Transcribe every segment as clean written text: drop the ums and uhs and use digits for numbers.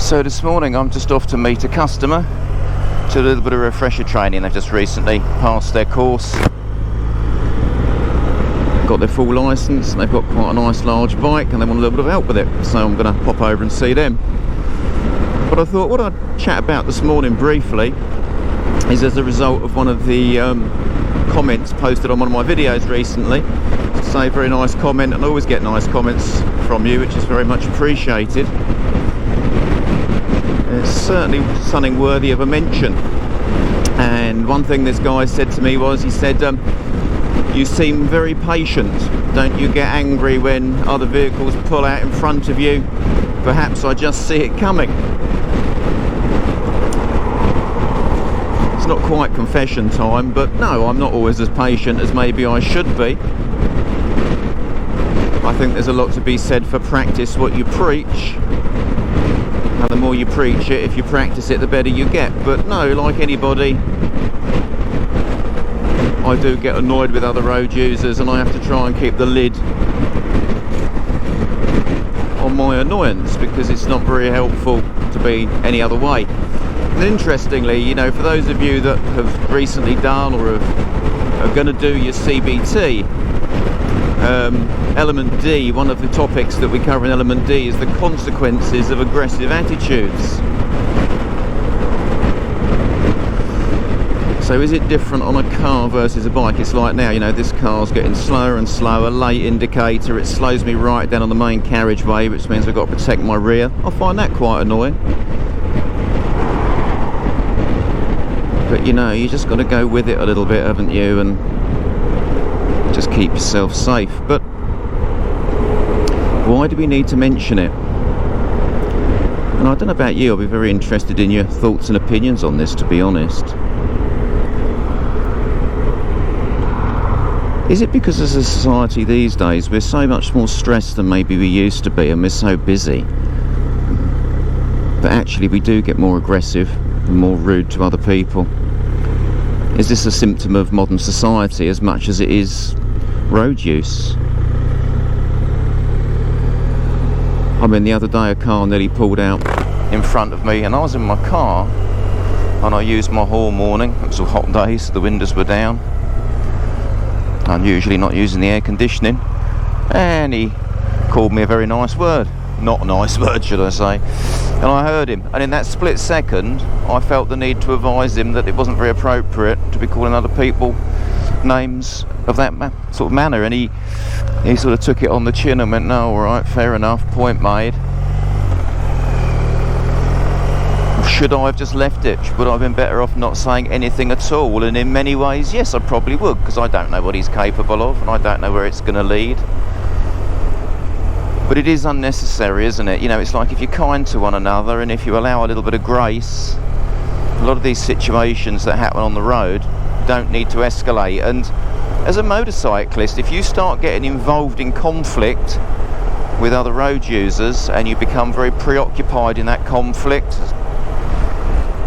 So this morning I'm just off to meet a customer to a little bit of refresher training. They've just recently passed their course, got their full licence, and they've got quite a nice large bike and they want a little bit of help with it, so I'm going to pop over and see them. But I thought what I'd chat about this morning briefly is as a result of one of the comments posted on one of my videos recently. It's a very nice comment, and I always get nice comments from you, which is very much appreciated. It's certainly something worthy of a mention. And one thing this guy said to me was, he said, you seem very patient. Don't you get angry when other vehicles pull out in front of you? Perhaps I just see it coming. It's not quite confession time, but no, I'm not always as patient as maybe I should be. I think there's a lot to be said for practice what you preach. And the more you preach it, if you practice it, the better you get. But no, like anybody, I do get annoyed with other road users, and I have to try and keep the lid on my annoyance, because it's not very helpful to be any other way. And interestingly, you know, for those of you that have recently done or are going to do your CBT Element D, one of the topics that we cover in Element D is the consequences of aggressive attitudes. So is it different on a car versus a bike? It's like now, you know, this car's getting slower and slower, late indicator, it slows me right down on the main carriageway, which means I've got to protect my rear. I find that quite annoying. But you know, you just got to go with it a little bit, haven't you, and just keep yourself safe. But why do we need to mention it? And I don't know about you, I'll be very interested in your thoughts and opinions on this, to be honest. Is it because as a society these days we're so much more stressed than maybe we used to be, and we're so busy, but actually we do get more aggressive and more rude to other people? Is this a symptom of modern society as much as it is road use? I mean, the other day a car nearly pulled out in front of me, and I was in my car and I used my horn warning. It was a hot day, so the windows were down. I'm usually not using the air conditioning, and he called me a very nice word. Not a nice word, should I say. And I heard him, and in that split second I felt the need to advise him that it wasn't very appropriate to be calling other people names of that sort of manner. And he sort of took it on the chin and went, no, alright, fair enough, point made. Should I have just left it? Would I have been better off not saying anything at all? And in many ways, yes, I probably would, because I don't know what he's capable of, and I don't know where it's going to lead. But it is unnecessary, isn't it? You know, it's like if you're kind to one another and if you allow a little bit of grace, a lot of these situations that happen on the road don't need to escalate. And as a motorcyclist, if you start getting involved in conflict with other road users and you become very preoccupied in that conflict,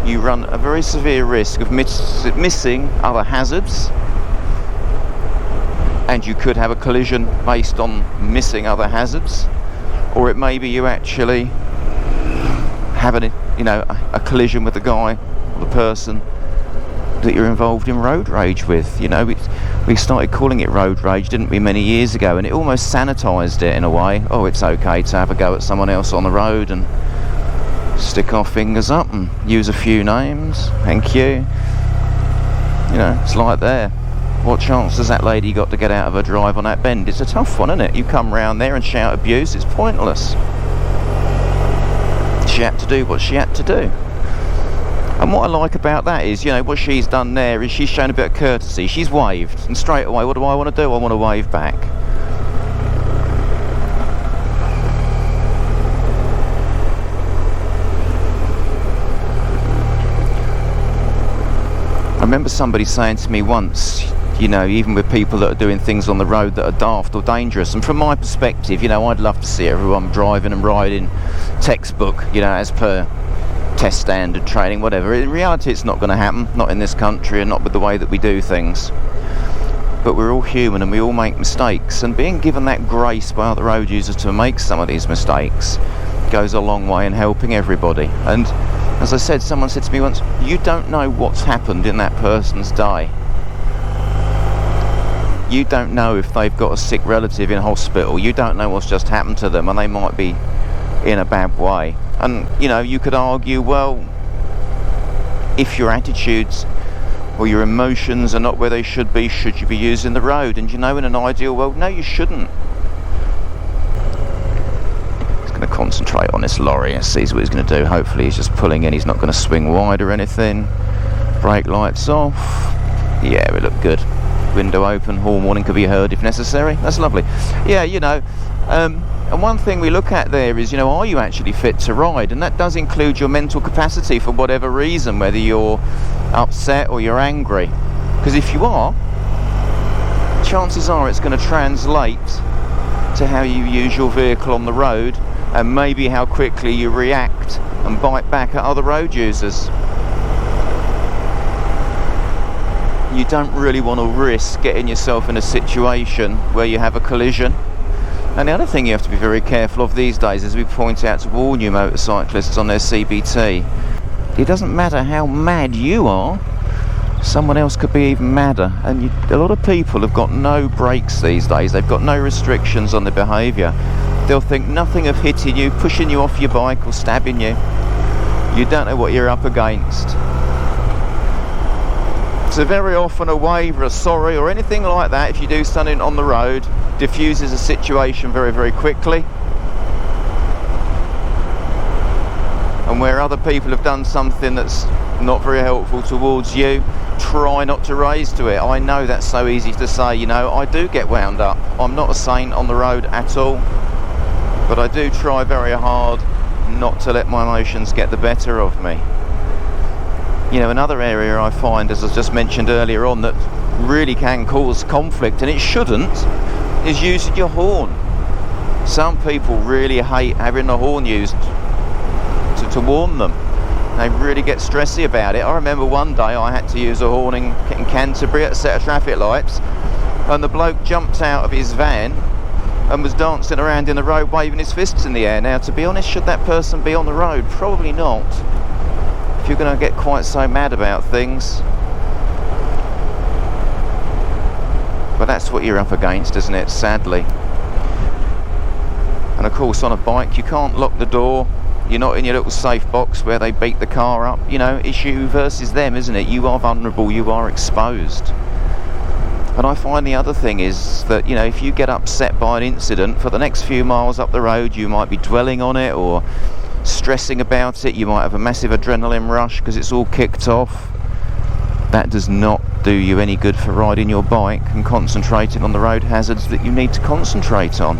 you run a very severe risk of missing other hazards, and you could have a collision based on missing other hazards, or it may be you actually have a collision with the guy or the person that you're involved in road rage with. You know, we started calling it road rage, didn't we, many years ago, and it almost sanitized it in a way. Oh, it's okay to have a go at someone else on the road and stick our fingers up and use a few names. Thank you. You know, it's like there. What chance has that lady got to get out of her drive on that bend? It's a tough one, isn't it? You come round there and shout abuse, it's pointless. She had to do what she had to do. And what I like about that is, you know, what she's done there is she's shown a bit of courtesy. She's waved, and straight away, what do I want to do? I want to wave back. I remember somebody saying to me once, you know, even with people that are doing things on the road that are daft or dangerous, and from my perspective, you know, I'd love to see everyone driving and riding textbook, you know, as per test standard training, whatever. In reality, it's not going to happen, not in this country and not with the way that we do things. But we're all human and we all make mistakes, and being given that grace by other road users to make some of these mistakes goes a long way in helping everybody. And as I said, someone said to me once, you don't know what's happened in that person's day. You don't know if they've got a sick relative in hospital. You don't know what's just happened to them, and they might be in a bad way. And you know, you could argue, well, if your attitudes or your emotions are not where they should you be using the road? And you know, in an ideal world, no, you shouldn't. He's going to concentrate on this lorry and sees what he's going to do. Hopefully he's just pulling in, he's not going to swing wide or anything. Brake lights off. Yeah, we look good. Window open, horn warning could be heard if necessary. That's lovely. Yeah, you know, and one thing we look at there is, you know, are you actually fit to ride? And that does include your mental capacity for whatever reason, whether you're upset or you're angry. Because if you are, chances are it's going to translate to how you use your vehicle on the road, and maybe how quickly you react and bite back at other road users. You don't really want to risk getting yourself in a situation where you have a collision. And the other thing you have to be very careful of these days, as we point out to all new motorcyclists on their CBT, it doesn't matter how mad you are, someone else could be even madder. And a lot of people have got no brakes these days. They've got no restrictions on their behaviour. They'll think nothing of hitting you, pushing you off your bike or stabbing you. You don't know what you're up against. So very often a wave or a sorry or anything like that, if you do something on the road, diffuses a situation very, very quickly. And where other people have done something that's not very helpful towards you, try not to raise to it. I know that's so easy to say, you know, I do get wound up. I'm not a saint on the road at all, but I do try very hard not to let my emotions get the better of me. You know, another area I find, as I just mentioned earlier on, that really can cause conflict, and it shouldn't, is using your horn. Some people really hate having the horn used to warn them. They really get stressy about it. I remember one day I had to use a horn in Canterbury at a set of traffic lights, and the bloke jumped out of his van and was dancing around in the road waving his fists in the air. Now, to be honest, should that person be on the road? Probably not. If you're going to get quite so mad about things. But that's what you're up against, isn't it, sadly. And of course, on a bike you can't lock the door. You're not in your little safe box where they beat the car up. You know, it's you versus them, isn't it? You are vulnerable, you are exposed. And I find the other thing is that, you know, if you get upset by an incident, for the next few miles up the road you might be dwelling on it or stressing about it. You might have a massive adrenaline rush because it's all kicked off. That does not do you any good for riding your bike and concentrating on the road hazards that you need to concentrate on.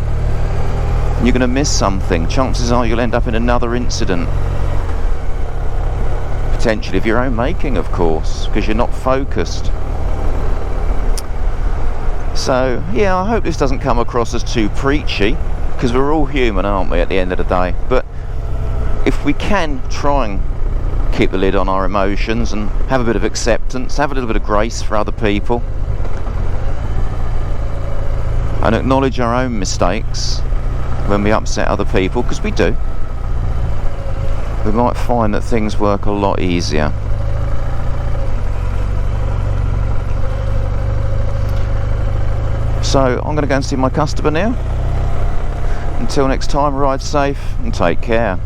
You're going to miss something. Chances are you'll end up in another incident, potentially of your own making, of course, because you're not focused. So yeah, I hope this doesn't come across as too preachy, because we're all human, aren't we, at the end of the day. But if we can try and keep the lid on our emotions and have a bit of acceptance, have a little bit of grace for other people, and acknowledge our own mistakes when we upset other people, because we do, we might find that things work a lot easier. So I'm going to go and see my customer now. Until next time, ride safe and take care.